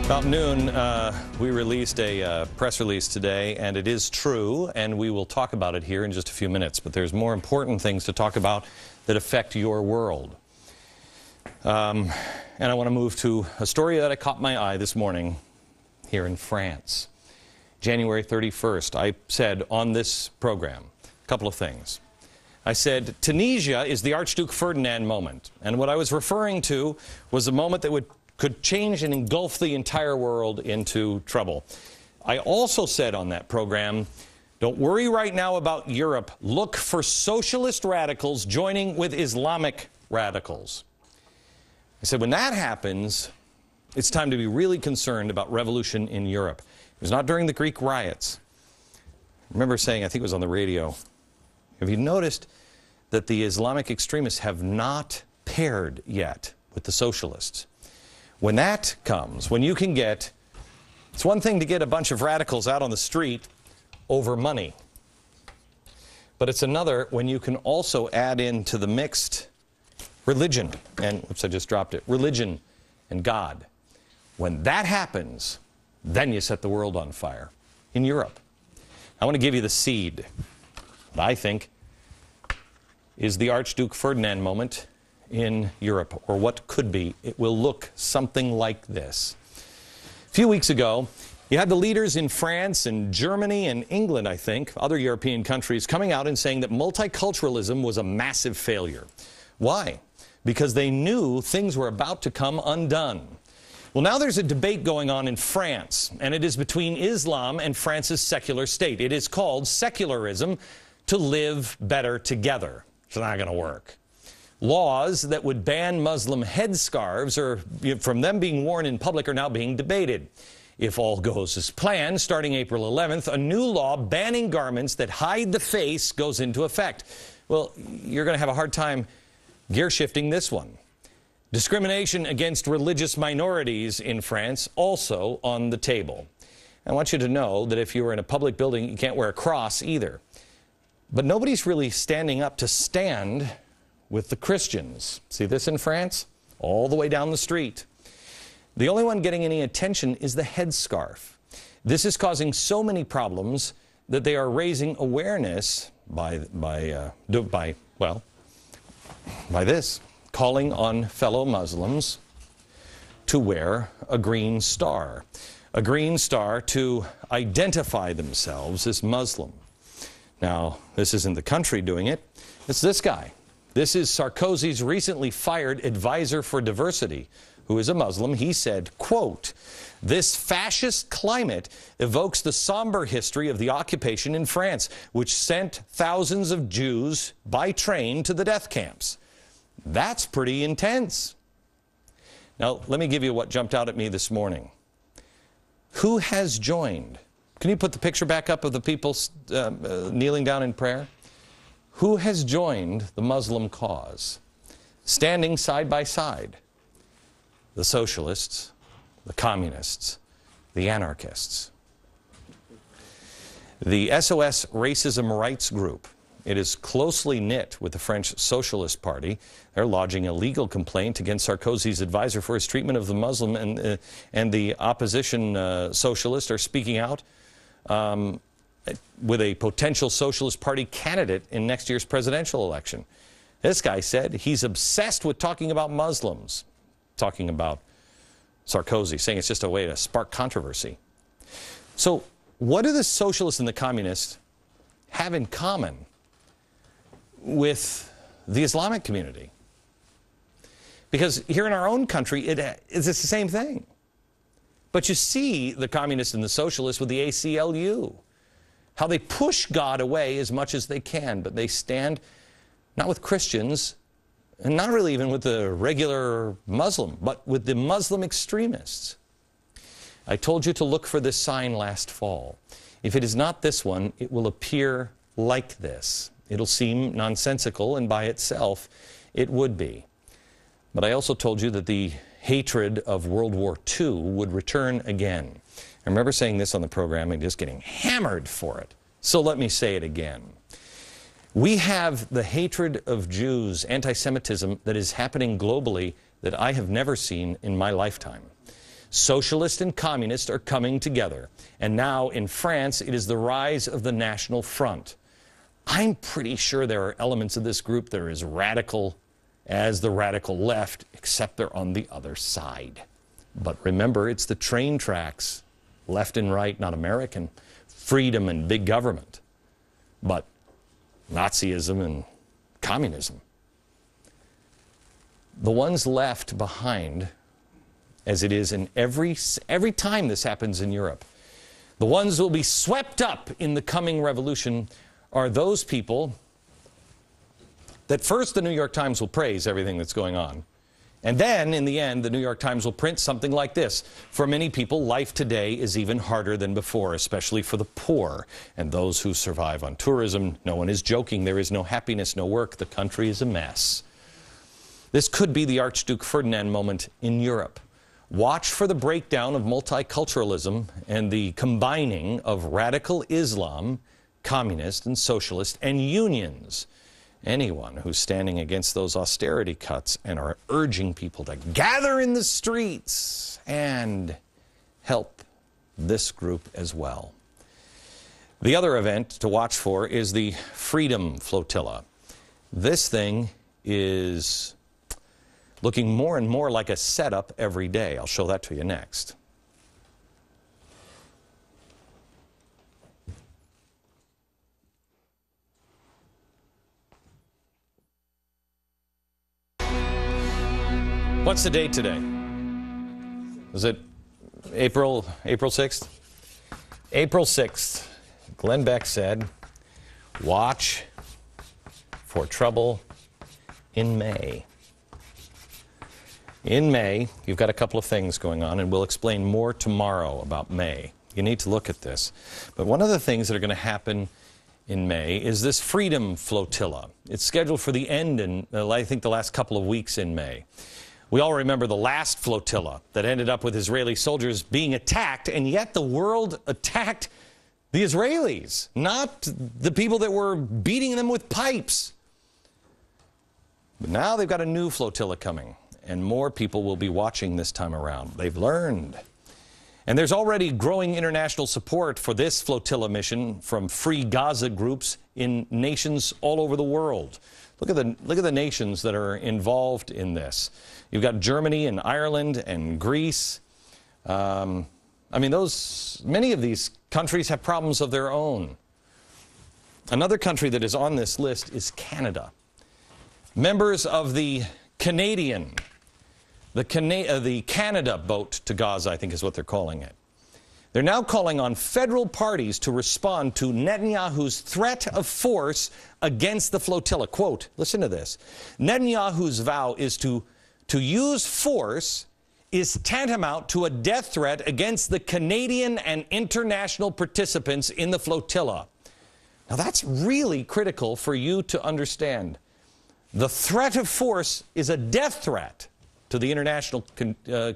About noon, we released a press release today, and it is true, and we will talk about it here in just a few minutes. But there's more important things to talk about that affect your world. And I want to move to a story that caught my eye this morning here in France. January 31st, I said on this program a couple of things. I said, Tunisia is the Archduke Ferdinand moment. And what I was referring to was a moment that could change and engulf the entire world into trouble. I also said on that program, don't worry right now about Europe. Look for socialist radicals joining with Islamic radicals. I said, when that happens, it's time to be really concerned about revolution in Europe. It was not during the Greek riots. I remember saying, I think it was on the radio, have you noticed that the Islamic extremists have not paired yet with the socialists? When that comes, when you can get, it's one thing to get a bunch of radicals out on the street over money. But it's another when you can also add into the mixed religion, and, oops, I just dropped it, religion and God. When that happens, then you set the world on fire in Europe. I want to give you the seed that I think is the Archduke Ferdinand moment in Europe, or what could be. It will look something like this. A few weeks ago, you had the leaders in France and Germany and England, I think, other European countries, coming out and saying that multiculturalism was a massive failure. Why? Because they knew things were about to come undone. Well, now there's a debate going on in France, and it is between Islam and France's secular state. It is called secularism to live better together. It's not going to work. Laws that would ban Muslim headscarves or from them being worn in public are now being debated. If all goes as planned, starting April 11th, a new law banning garments that hide the face goes into effect. Well, you're going to have a hard time gear shifting this one. Discrimination against religious minorities in France also on the table. I want you to know that if you were in a public building, you can't wear a cross either. But nobody's really standing up to stand with the Christians. See this in France? All the way down the street. The only one getting any attention is the headscarf. This is causing so many problems that they are raising awareness by this, calling on fellow Muslims to wear a green star to identify themselves as Muslim. Now, this isn't the country doing it, it's this guy. This is Sarkozy's recently fired advisor for diversity, who is a Muslim. He said, quote, "This fascist climate evokes the somber history of the occupation in France, which sent thousands of Jews by train to the death camps." That's pretty intense. Now, let me give you what jumped out at me this morning. Who has joined? Can you put the picture back up of the people kneeling down in prayer? Who has joined the Muslim cause? Standing side by side. The socialists, the communists, the anarchists. The SOS Racism Rights Group. It is closely knit with the French Socialist Party. They're lodging a legal complaint against Sarkozy's advisor for his treatment of the Muslim, and the opposition socialists are speaking out with a potential Socialist Party candidate in next year's presidential election. This guy said he's obsessed with talking about Muslims, talking about Sarkozy, saying it's just a way to spark controversy. So what do the socialists and the communists have in common with the Islamic community? Because here in our own country, it's the same thing. But you see the communists and the socialists with the ACLU, how they push God away as much as they can, but they stand not with Christians, and not really even with the regular Muslim, but with the Muslim extremists. I told you to look for this sign last fall. If it is not this one, it will appear like this. It'll seem nonsensical, and by itself, it would be. But I also told you that the hatred of World War II would return again. I remember saying this on the program and just getting hammered for it. So let me say it again. We have the hatred of Jews, anti-Semitism, that is happening globally that I have never seen in my lifetime. Socialist and communist are coming together. And now in France, it is the rise of the National Front. I'm pretty sure there are elements of this group that are as radical as the radical left, except they're on the other side. But remember, it's the train tracks, left and right, not American, freedom and big government, but Nazism and communism. The ones left behind, as it is in every time this happens in Europe, the ones who will be swept up in the coming revolution are those people that first the New York Times will praise everything that's going on. And then, in the end, the New York Times will print something like this. For many people, life today is even harder than before, especially for the poor and those who survive on tourism. No one is joking. There is no happiness, no work. The country is a mess. This could be the Archduke Ferdinand moment in Europe. Watch for the breakdown of multiculturalism and the combining of radical Islam, communist and socialist, and unions. Anyone who's standing against those austerity cuts and are urging people to gather in the streets and help this group as well. The other event to watch for is the Freedom Flotilla. This thing is looking more and more like a setup every day. I'll show that to you next. What's the date today? Was it April 6th? April 6th. Glenn Beck said, watch for trouble in May. In May, you've got a couple of things going on, and we'll explain more tomorrow about May. You need to look at this. But one of the things that are going to happen in May is this Freedom Flotilla. It's scheduled for the end in, I think, the last couple of weeks in May. We all remember the last flotilla that ended up with Israeli soldiers being attacked, and yet the world attacked the Israelis, not the people that were beating them with pipes. But now they've got a new flotilla coming, and more people will be watching this time around. They've learned. And there's already growing international support for this flotilla mission from Free Gaza groups in nations all over the world. Look at the nations that are involved in this. You've got Germany and Ireland and Greece. I mean, many of these countries have problems of their own. Another country that is on this list is Canada. Members of the Canada boat to Gaza, I think is what they're calling it. They're now calling on federal parties to respond to Netanyahu's threat of force against the flotilla. Quote, listen to this. Netanyahu's vow is to use force is tantamount to a death threat against the Canadian and international participants in the flotilla. Now that's really critical for you to understand. The threat of force is a death threat to the international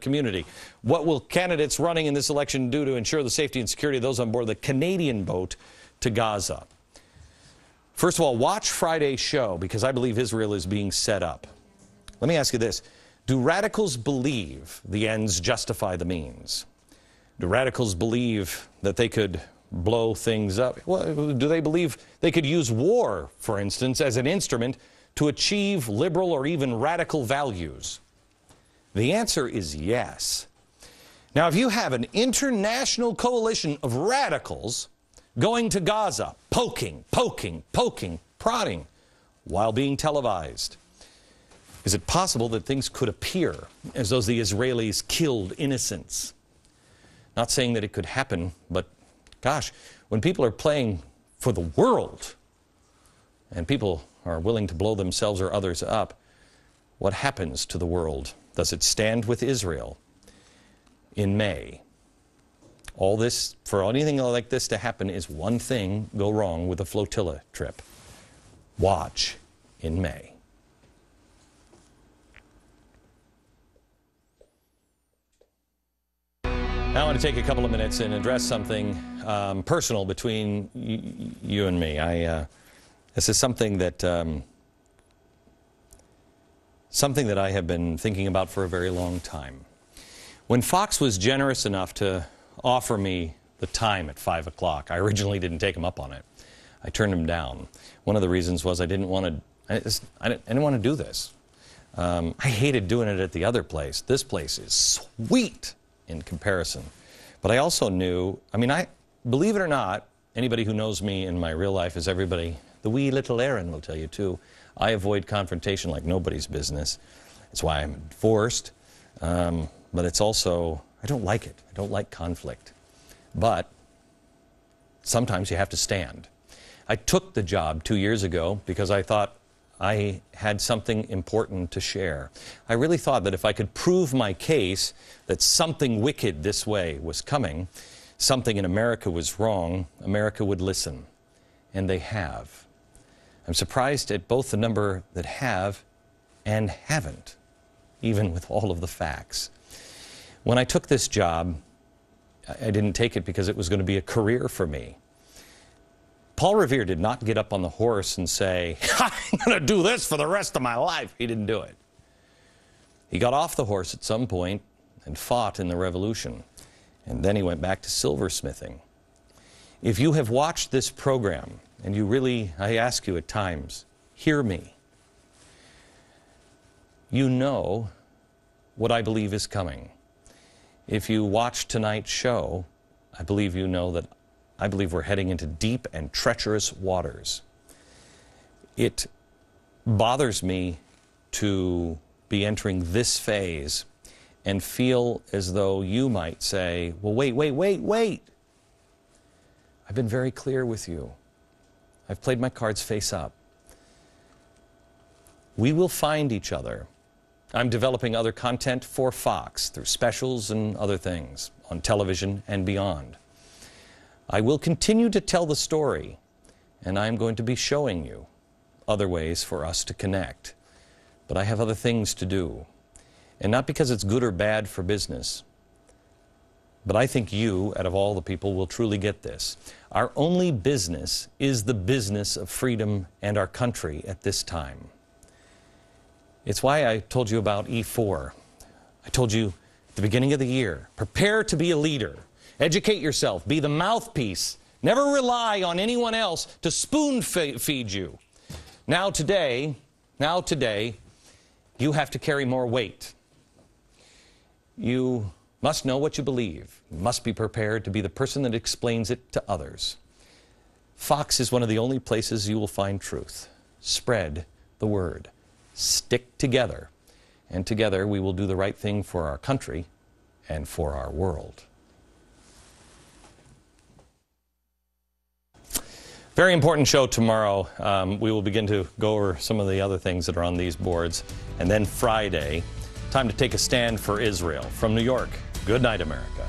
community. What will candidates running in this election do to ensure the safety and security of those on board the Canadian boat to Gaza? First of all, watch Friday's show, because I believe Israel is being set up. Let me ask you this. Do radicals believe the ends justify the means? Do radicals believe that they could blow things up? Well, do they believe they could use war, for instance, as an instrument to achieve liberal or even radical values? The answer is yes. Now, if you have an international coalition of radicals going to Gaza, poking, prodding, while being televised, is it possible that things could appear as though the Israelis killed innocents? Not saying that it could happen, but gosh, when people are playing for the world and people are willing to blow themselves or others up, what happens to the world? Does it stand with Israel in May? All this, for anything like this to happen, is one thing go wrong with a flotilla trip. Watch in May. Now I want to take a couple of minutes and address something personal between you and me. This is something that I have been thinking about for a very long time. When Fox was generous enough to offer me the time at 5 o'clock, I originally didn't take him up on it. I turned him down. One of the reasons was I didn't want to do this. I hated doing it at the other place. This place is sweet in comparison. But I also knew, believe it or not, anybody who knows me in my real life, as everybody, the wee little Aaron will tell you too, I avoid confrontation like nobody's business. It's why I'm divorced. But it's also, I don't like it. I don't like conflict. But sometimes you have to stand. I took the job 2 years ago because I thought I had something important to share. I really thought that if I could prove my case that something wicked this way was coming, something in America was wrong, America would listen. And they have. I'm surprised at both the number that have and haven't, even with all of the facts. When I took this job, I didn't take it because it was going to be a career for me. Paul Revere did not get up on the horse and say, I'm going to do this for the rest of my life. He didn't do it. He got off the horse at some point and fought in the Revolution. And then he went back to silversmithing. If you have watched this program, and you really, I ask you at times, hear me. You know what I believe is coming. If you watch tonight's show, I believe you know that I believe we're heading into deep and treacherous waters. It bothers me to be entering this phase and feel as though you might say, well, wait. I've been very clear with you. I've played my cards face up. We will find each other. I'm developing other content for Fox through specials and other things on television and beyond. I will continue to tell the story, and I'm going to be showing you other ways for us to connect. But I have other things to do. And not because it's good or bad for business, but I think you, out of all the people, will truly get this. Our only business is the business of freedom and our country at this time. It's why I told you about E4. I told you at the beginning of the year, prepare to be a leader. Educate yourself. Be the mouthpiece. Never rely on anyone else to spoon feed you. Now today, you have to carry more weight. You must know what you believe. You must be prepared to be the person that explains it to others. Fox is one of the only places you will find truth. Spread the word. Stick together. And together we will do the right thing for our country and for our world. Very important show tomorrow. We will begin to go over some of the other things that are on these boards. And then Friday, time to take a stand for Israel. From New York, good night, America.